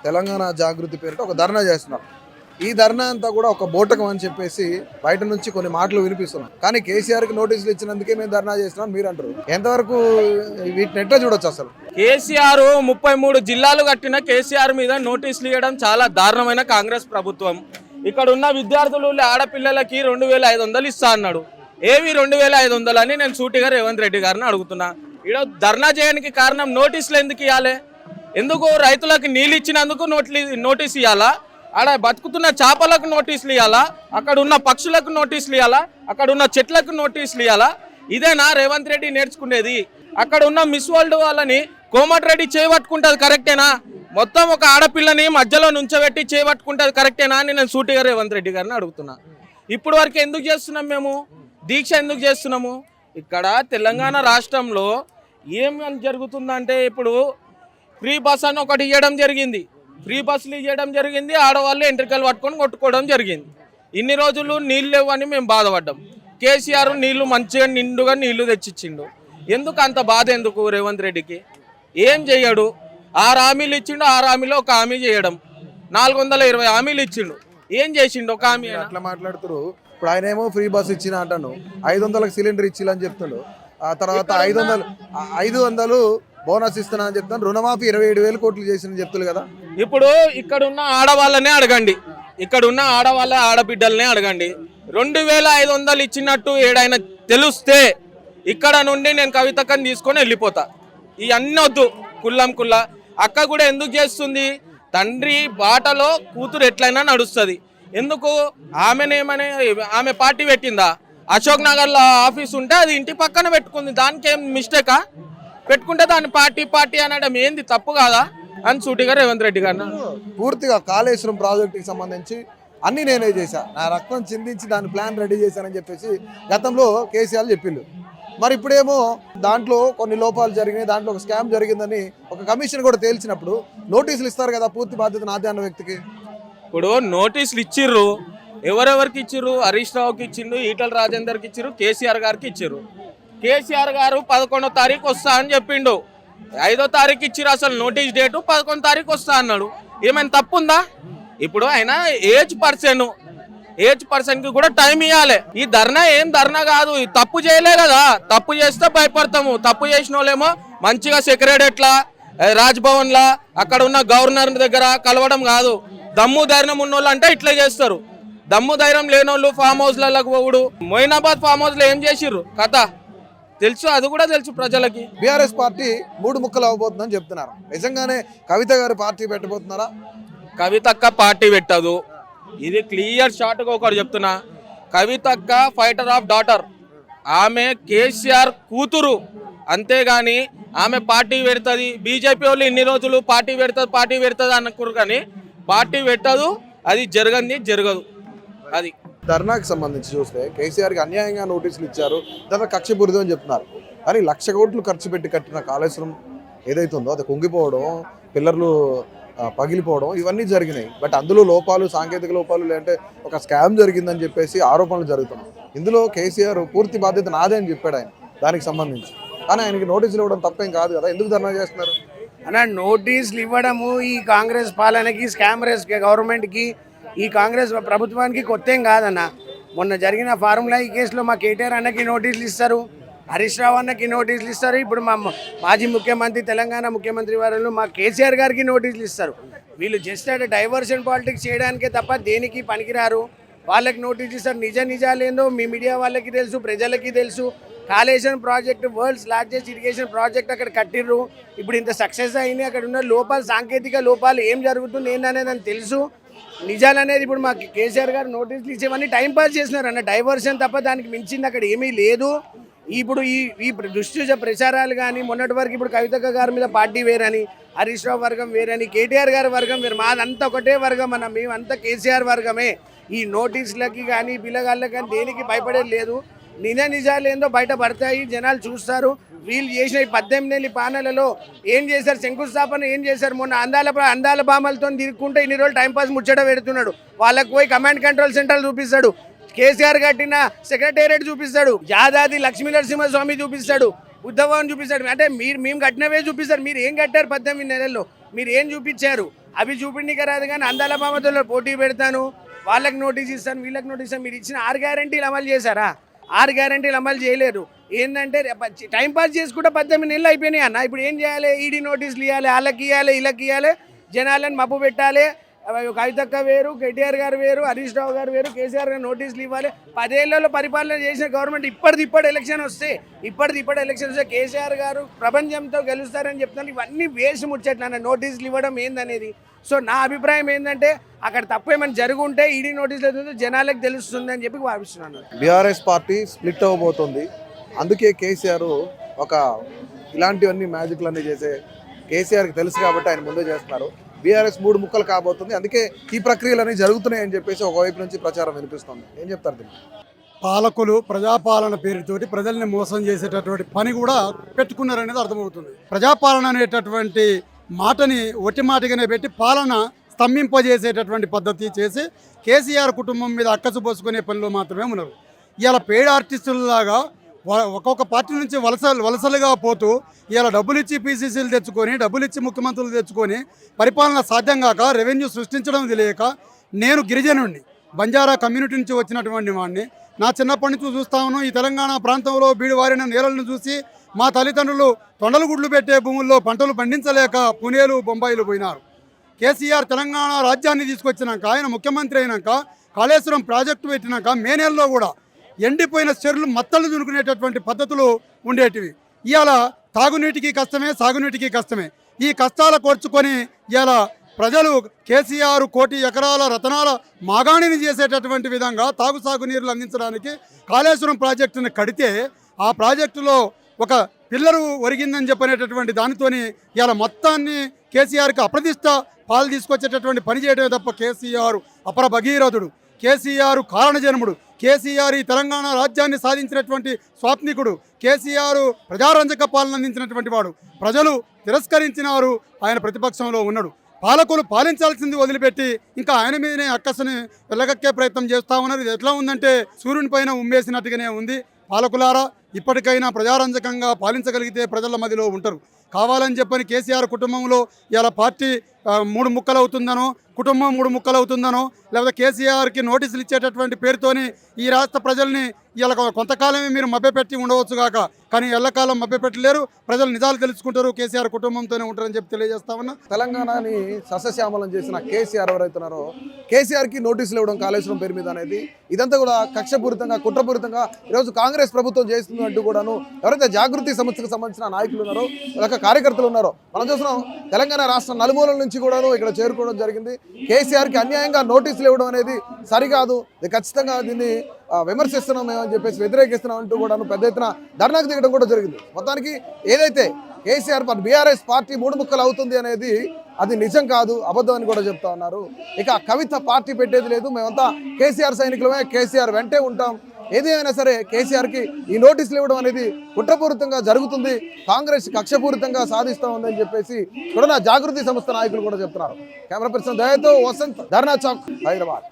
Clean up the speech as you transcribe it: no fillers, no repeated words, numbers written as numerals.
తెలంగాణ జాగృతి పేరిట ఒక ధర్నా చేస్తున్నారు. ఈ ధర్నా అంతా కూడా ఒక బోటకం అని చెప్పేసి బయట నుంచి కొన్ని మాటలు వినిపిస్తున్నాం. కానీ కేసీఆర్కి నోటీసులు ఇచ్చినందుకే మేము ధర్నా చేస్తున్నాం మీరు అంటారు. ఎంతవరకు వీటిని ఎట్లా చూడొచ్చు అసలు? కేసీఆర్ 33 జిల్లాలు కట్టిన కేసీఆర్ మీద నోటీసులు ఇవ్వడం చాలా దారుణమైన కాంగ్రెస్ ప్రభుత్వం. ఇక్కడ ఉన్న విద్యార్థులు ఆడపిల్లలకి 2500 ఇస్తా అన్నాడు. ఏవి 2500 అని నేను సూటిగా రేవంత్ రెడ్డి గారిని అడుగుతున్నా. ఇక్కడ ధర్నా చేయడానికి కారణం నోటీసులు ఎందుకు ఇవ్వాలి? ఎందుకు రైతులకు నీళ్ళు ఇచ్చినందుకు నోటీస్ ఇవ్వాలా? ఆడ బతుకుతున్న చేపలకు నోటీసులు ఇవ్వాలా? అక్కడ ఉన్న పక్షులకు నోటీసులు ఇవ్వాలా? అక్కడ ఉన్న చెట్లకు నోటీసులు ఇవ్వాలా? ఇదేనా రేవంత్ రెడ్డి నేర్చుకునేది? అక్కడ ఉన్న మిస్ వరల్డ్ వాళ్ళని కోమటిరెడ్డి చేయబట్టుకుంటుంది కరెక్టేనా? మొత్తం ఒక ఆడపిల్లని మధ్యలో నుంచోబెట్టి చేయబట్టుకుంటుంది కరెక్టేనా అని నేను సూటిగా రేవంత్ రెడ్డి గారిని అడుగుతున్నా. ఇప్పుడు వరకు ఎందుకు చేస్తున్నాం మేము దీక్ష? ఎందుకు చేస్తున్నాము? ఇక్కడ తెలంగాణ రాష్ట్రంలో ఏం జరుగుతుందంటే ఇప్పుడు ఫ్రీ బస్ అని ఒకటి ఇవ్వడం జరిగింది. ఫ్రీ బస్సులు ఇవ్వడం జరిగింది. ఆడవాళ్ళు ఎంట్రికలు పట్టుకొని కొట్టుకోవడం జరిగింది. ఇన్ని రోజులు నీళ్ళు లేవు అని మేము బాధపడ్డాం. కేసీఆర్ నీళ్లు మంచిగా నిండుగా నీళ్లు తెచ్చిచ్చిండు. ఎందుకు అంత బాధ ఎందుకు రేవంత్ రెడ్డికి? ఏం చేయడు. 6 హామీలు ఇచ్చిండు. 6 హామీలో ఒక హామీ చేయడం. 420 హామీలు ఇచ్చిండు. ఏం చేసిండు ఒక హామీ? అట్లా మాట్లాడుతున్నారు. ఇప్పుడు ఆయన ఏమో ఫ్రీ బస్ ఇచ్చిన అంటాను, 500లకు సిలిండర్ ఇచ్చిలని చెప్తాడు. ఆ తర్వాత 500 బోనస్ ఇస్తున్నా అని చెప్తాను. రుణమాఫీ 27,000 కోట్లు చేసిన చెప్తారు కదా. ఇప్పుడు ఇక్కడున్న ఆడవాళ్ళనే అడగండి, ఇక్కడున్న ఆడబిడ్డలనే అడగండి. 2500 ఇచ్చినట్టు ఏడైనా తెలిస్తే ఇక్కడ నుండి నేను కవితక్కని తీసుకొని వెళ్ళిపోతా. ఇవన్నీ వద్దు. కుల్లా అక్క కూడా ఎందుకు చేస్తుంది? తండ్రి బాటలో కూతురు ఎట్లయినా నడుస్తుంది. ఎందుకు? ఆమె పార్టీ పెట్టిందా? అశోక్ నగర్లో ఆఫీస్ ఉంటే అది ఇంటి పక్కన పెట్టుకుంది. దానికి ఏం మిస్టేకా? పెట్టుకుంటే దాన్ని పార్టీ అనడం ఏంది? తప్పు కాదా అని సూటిగా రేవంత్ రెడ్డి గారు పూర్తిగా కాళేశ్వరం ప్రాజెక్టుకి సంబంధించి అన్ని నేనే చేశా, నా రక్తం చిందించి దాని ప్లాన్ రెడీ చేశానని చెప్పేసి గతంలో కేసీఆర్ చెప్పిండు. మరి ఇప్పుడేమో దాంట్లో కొన్ని లోపాలు జరిగినాయి, దాంట్లో ఒక స్కామ్ జరిగిందని ఒక కమిషన్ కూడా తేల్చినప్పుడు నోటీసులు ఇస్తారు కదా. పూర్తి బాధ్యత నాదే అన్న వ్యక్తికి. ఇప్పుడు నోటీసులు ఇచ్చిర్రు. ఎవరెవరికి ఇచ్చిర్రు? హరీష్ రావుకి ఇచ్చిండు, ఈటల రాజేందర్కి ఇచ్చిర్రు, కేసీఆర్ గారికి ఇచ్చిర్రు. కేసీఆర్ గారు 11వ తారీఖు వస్తా అని చెప్పిండు. 5వ తారీఖు ఇచ్చిర్రు. అసలు నోటీస్ డేటు 11వ తారీఖు వస్తా అన్నాడు. ఏమైనా తప్పు ఉందా? ఇప్పుడు ఆయన ఏజ్ పర్సన్కి కూడా టైం ఇవ్వాలి. ఈ ధర్నా ఏం ధర్నా కాదు. తప్పు చేయలే కదా. తప్పు చేస్తే భయపడతాము. తప్పు చేసిన వాళ్ళేమో మంచిగా సెక్రటరీలా, రాజ్భవన్లా, అక్కడ ఉన్న గవర్నర్ దగ్గర కలవడం కాదు. దమ్ము ధైర్యం ఉన్నోళ్ళు అంటే ఇట్లా చేస్తారు. దమ్ము ధైర్యం లేనోళ్ళు ఫామ్ హౌస్లకు పోవుడు. మొయినాబాద్ ఫామ్ హౌస్ లో ఏం చేసిర్రు కథ తెలుసు. అది కూడా తెలుసు ప్రజలకి. బీఆర్ఎస్ పార్టీ 3 ముక్కలు అవ్వబోతుందని చెప్తున్నారు. నిజంగానే కవిత గారు పార్టీ పెట్టబోతున్నారా? కవితక్క పార్టీ పెట్టదు. ఇది క్లియర్ షార్ట్గా ఒకటి చెప్తున్నా. కవితక్క ఫైటర్ ఆఫ్ డాటర్. ఆమె కేసీఆర్ కూతురు. అంతేగాని ఆమె పార్టీ పెడుతుంది. బీజేపీ వాళ్ళు ఇన్ని రోజులు పార్టీ పెడుతుంది అనుకురు, కానీ పార్టీ పెట్టదు. అది జరగదు. అది ధర్నాకి సంబంధించి చూస్తే కేసీఆర్కి అన్యాయంగా నోటీసులు ఇచ్చారు, దాంట్లో కక్షపూరితం అని చెప్తున్నారు. కానీ 1,00,000 కోట్లు ఖర్చు పెట్టి కట్టిన కాళేశ్వరం ఏదైతే ఉందో అది కుంగిపోవడం, పిల్లర్లు పగిలిపోవడం ఇవన్నీ జరిగినాయి. బట్ అందులో లోపాలు, సాంకేతిక లోపాలు, లేదంటే ఒక స్కామ్ జరిగిందని చెప్పేసి ఆరోపణలు జరుగుతున్నాయి. ఇందులో కేసీఆర్ పూర్తి బాధ్యత నాదే అని చెప్పాడు ఆయన దానికి సంబంధించి. కానీ ఆయనకి నోటీసులు ఇవ్వడం తప్పేం కాదు కదా. ఎందుకు ధర్నా చేస్తున్నారు అన్న? నోటీసులు ఇవ్వడము ఈ కాంగ్రెస్ పాలనకి, స్కామరస్ గవర్నమెంట్కి, ఈ కాంగ్రెస్ ప్రభుత్వానికి కొత్త ఏం కాదన్న. మొన్న జరిగిన ఫార్ములా ఈ కేసులో మా కేటీఆర్ అన్నకి నోటీసులు ఇస్తారు, హరీష్ రావు అన్నకి నోటీసులు ఇస్తారు. ఇప్పుడు మా మాజీ ముఖ్యమంత్రి, తెలంగాణ ముఖ్యమంత్రి వారు మా కేసీఆర్ గారికి నోటీసులు ఇస్తారు. వీళ్ళు జస్ట్ అంటే డైవర్షన్ పాలిటిక్స్ చేయడానికే తప్ప దేనికి పనికిరారు. వాళ్ళకి నోటీసులు ఇస్తారు. నిజాలేందో మీ మీడియా వాళ్ళకి తెలుసు, ప్రజలకి తెలుసు. Kaleshwaram project world's largest irrigation project అక్కడ కట్టిర్రు. ఇప్పుడు ఇంత సక్సెస్ అయింది. అక్కడ ఉన్న లోపాలు, సాంకేతిక లోపాలు ఏం జరుగుతుంది ఏందనేది అని తెలుసు. నిజాలు అనేది ఇప్పుడు మాకు కేసీఆర్ గారు నోటీసులు ఇచ్చేవన్నీ టైంపాస్ చేసినారు అన్న. డైవర్షన్ తప్ప దానికి మించింది అక్కడ ఏమీ లేదు. ఇప్పుడు ఈ దుష్ట ప్రచారాలు కానీ మొన్నటి వరకు ఇప్పుడు కవితక్క గారి మీద పార్టీ వేరని, హరీష్ రావు వర్గం వేరని, కేటీఆర్ గారి వర్గం వేరు, మాదంతా ఒకటే వర్గం అన్న. మేమంతా కేసీఆర్ వర్గమే. ఈ నోటీసులకి కానీ పిల్లగాళ్ళకి కానీ దేనికి భయపడేది లేదు. నిజాలు ఏందో బయట పడతాయి, జనాలు చూస్తారు. వీళ్ళు చేసిన ఈ 18 పానలలో ఏం చేశారు? శంకుస్థాపన ఏం చేశారు? మొన్న అందాల బామలతో తిరుక్కుంటే ఇన్ని రోజులు టైంపాస్ ముచ్చట పెడుతున్నాడు. వాళ్ళకి పోయి కమాండ్ కంట్రోల్ సెంటర్ చూపిస్తాడు. కేసీఆర్ కట్టిన సెక్రటేరియట్ చూపిస్తాడు. యాదాది లక్ష్మీ నరసింహస్వామి చూపిస్తాడు. ఉద్ధవాన్ని చూపిస్తాడు. అంటే మేము కట్టినవే చూపిస్తారు. మీరు ఏం కట్టారు 18 నెలల్లో? మీరు ఏం చూపించారు? అవి చూపించక రాదు కానీ అందాల బామతో పోటీ పెడతాను, వాళ్ళకి నోటీస్ ఇస్తాను, వీళ్ళకి నోటీస్ ఇస్తాను. మీరు ఇచ్చిన 6 గ్యారెంటీలు అమలు చేశారా? 6 గ్యారెంటీలు అమలు చేయలేరు. ఏంటంటే టైం పాస్ చేసుకుంటే 18 నెలలు అయిపోయినాయి అన్న. ఇప్పుడు ఏం చేయాలి? ఈడీ నోటీసులు ఇవ్వాలి, వాళ్ళకి ఇవ్వాలి, వీళ్ళకి ఇవ్వాలి, జనాలను మబ్బు పెట్టాలి. కవితక్క వేరు, కేటీఆర్ గారు వేరు, హరీష్ రావు గారు వేరు, కేసీఆర్ గారు నోటీసులు ఇవ్వాలి. 10 ఏళ్లలో పరిపాలన చేసిన గవర్నమెంట్ ఇప్పటిది ఎలక్షన్ వస్తే కేసీఆర్ గారు ప్రపంచంతో గెలుస్తారని చెప్తాను. ఇవన్నీ వేసి ముచ్చట్లన్న నోటీసులు ఇవ్వడం ఏందనేది. సో నా అభిప్రాయం ఏంటంటే అక్కడ తప్పు ఏమైనా జరుగుంటే ఈడీ నోటీసులు జనాలకు తెలుస్తుంది అని చెప్పి భావిస్తున్నాను. బీఆర్ఎస్ పార్టీ స్ప్లిట్ అవ్వబోతుంది. అందుకే కేసీఆర్ ఇలాంటివన్నీ మ్యాజిక్లన్నీ చేసే కేసీఆర్కి తెలుసు కాబట్టి ఆయన ముందే చేస్తున్నారు. బీఆర్ఎస్ 3 ముక్కలు కాబోతుంది. అందుకే ఈ ప్రక్రియలన్నీ జరుగుతున్నాయని చెప్పేసి ఒకవైపు నుంచి ప్రచారం వినిపిస్తుంది. ఏం చెప్తారు దీనికి? పాలకులు ప్రజాపాలన పేరుతోటి ప్రజల్ని మోసం చేసేటటువంటి పని కూడా పెట్టుకున్నారనేది అర్థమవుతుంది. ప్రజాపాలన అనేటటువంటి మాటని ఒట్టి మాటగానే పెట్టి పాలన స్తంభింపజేసేటటువంటి పద్ధతి చేసి కేసీఆర్ కుటుంబం మీద అక్కసు పోసుకునే పనిలో మాత్రమే ఉన్నారు. ఇలా పెయిడ్ ఆర్టిస్టులలాగా ఒక్కొక్క పార్టీ నుంచి వలసలుగా పోతూ ఇలా డబ్బులు ఇచ్చి పీసీసీలు తెచ్చుకొని, డబ్బులు ఇచ్చి ముఖ్యమంత్రులు తెచ్చుకొని పరిపాలన సాధ్యం కాక రెవెన్యూ సృష్టించడం తెలియక, నేను గిరిజనుడిని, బంజారా కమ్యూనిటీ నుంచి వచ్చినటువంటి వాడిని, నా చిన్నప్పటి నుంచి చూస్తాను ఈ తెలంగాణ ప్రాంతంలో బీడువారిన నేలలను చూసి మా తల్లిదండ్రులు తొండలు గుడ్లు పెట్టే భూముల్లో పంటలు పండించలేక పుణేలు బొంబాయిలు పోయినారు. కేసీఆర్ తెలంగాణ రాజ్యాన్ని తీసుకొచ్చినాక, ఆయన ముఖ్యమంత్రి అయినాక, కాళేశ్వరం ప్రాజెక్టు పెట్టినాక మే నెలలో కూడా ఎండిపోయిన చెరువులు మత్తలు దునుకునేటటువంటి పద్ధతులు ఉండేటివి. ఇవాళ తాగునీటికి కష్టమే, సాగునీటికి కష్టమే. ఈ కష్టాలు కోర్చుకొని ఇవాళ ప్రజలు కేసీఆర్ 1 కోటి ఎకరాల రతనాల మాగాణిని చేసేటటువంటి విధంగా సాగు నీరులు అందించడానికి కాళేశ్వరం ప్రాజెక్టుని కడితే, ఆ ప్రాజెక్టులో ఒక పిల్లరు ఒరిగిందని చెప్పనేటటువంటి దానితోని ఇవాళ మొత్తాన్ని కేసీఆర్కి అప్రతిష్ట పాలు తీసుకొచ్చేటటువంటి పని చేయడమే తప్ప కేసీఆర్ అపర భగీరథుడు, కేసీఆర్ కారణజన్ముడు, కేసీఆర్ ఈ తెలంగాణ రాజ్యాన్ని సాధించినటువంటి స్వాప్నికుడు, కేసీఆర్ ప్రజారంజక పాలన అందించినటువంటి వాడు. ప్రజలు తిరస్కరించినారు, ఆయన ప్రతిపక్షంలో ఉన్నాడు. పాలకులు పాలించాల్సింది వదిలిపెట్టి ఇంకా ఆయన మీదనే అక్కసుని వెళ్ళగక్కే ప్రయత్నం చేస్తూ ఉన్నారు. ఇది ఎట్లా ఉందంటే సూర్యుని పైన ఉమ్మేసినట్టుగానే ఉంది. పాలకులారా, ఇప్పటికైనా ప్రజారంజకంగా పాలించగలిగితే ప్రజల మధ్యలో ఉంటారు. కావాలని చెప్పని కేసీఆర్ కుటుంబంలో ఇలా పార్టీ 3 ముక్కలు అవుతుందనో, కుటుంబం 3 ముక్కలు అవుతుందనో, లేకపోతే కేసీఆర్కి నోటీసులు ఇచ్చేటటువంటి పేరుతోని ఈ రాష్ట్ర ప్రజల్ని ఇలా కొంతకాలమే మీరు మభ్యపెట్టి ఉండవచ్చు కాక, కానీ ఎల్లకాలం మభ్యపెట్టలేరు. ప్రజలు నిజాలు తెలుసుకుంటారు, కేసీఆర్ కుటుంబంతోనే ఉంటారని చెప్పి తెలియజేస్తామన్నా. తెలంగాణని సస్యశ్యామలం చేసిన కేసీఆర్ ఎవరైతున్నారో కేసీఆర్కి నోటీసులు ఇవ్వడం కాళేశ్వరం పేరు మీద అనేది ఇదంతా కూడా కక్షపూరితంగా, కుట్రపూరితంగా ఈరోజు కాంగ్రెస్ ప్రభుత్వం చేస్తుంది అంటూ కూడాను ఎవరైతే జాగృతి సంస్థకు సంబంధించిన నాయకులు ఉన్నారో, ఒక కార్యకర్తలు ఉన్నారో మనం చూస్తున్నాం. తెలంగాణ రాష్ట్ర నలుమూలల నుంచి కూడాను ఇక్కడ చేరుకోవడం జరిగింది. కేసీఆర్కి అన్యాయంగా నోటీసులు ఇవ్వడం అనేది సరికాదు, ఖచ్చితంగా దీన్ని విమర్శిస్తున్నాం మేమని చెప్పేసి, వ్యతిరేకిస్తున్నాం అంటూ కూడా పెద్ద ఎత్తున ధర్నాకు దిగడం కూడా జరిగింది. మొత్తానికి ఏదైతే కేసీఆర్ బీఆర్ఎస్ పార్టీ 3 ముక్కలు అవుతుంది అనేది అది నిజం కాదు, అబద్ధం అని కూడా చెప్తా ఉన్నారు. ఇక కవిత పార్టీ పెట్టేది లేదు, మేమంతా కేసీఆర్ సైనికులమే, కేసీఆర్ వెంటే ఉంటాం. ఏదేమైనా సరే కేసీఆర్కి ఈ నోటీసులు ఇవ్వడం అనేది కుట్రపూరితంగా జరుగుతుంది, కాంగ్రెస్ కక్షపూరితంగా సాధిస్తూ ఉందని చెప్పేసి కూడా జాగృతి సంస్థ నాయకులు కూడా చెప్తున్నారు. కెమెరా పర్సన్ దయతో వసంత్, ధర్నా చౌక్, హైదరాబాద్.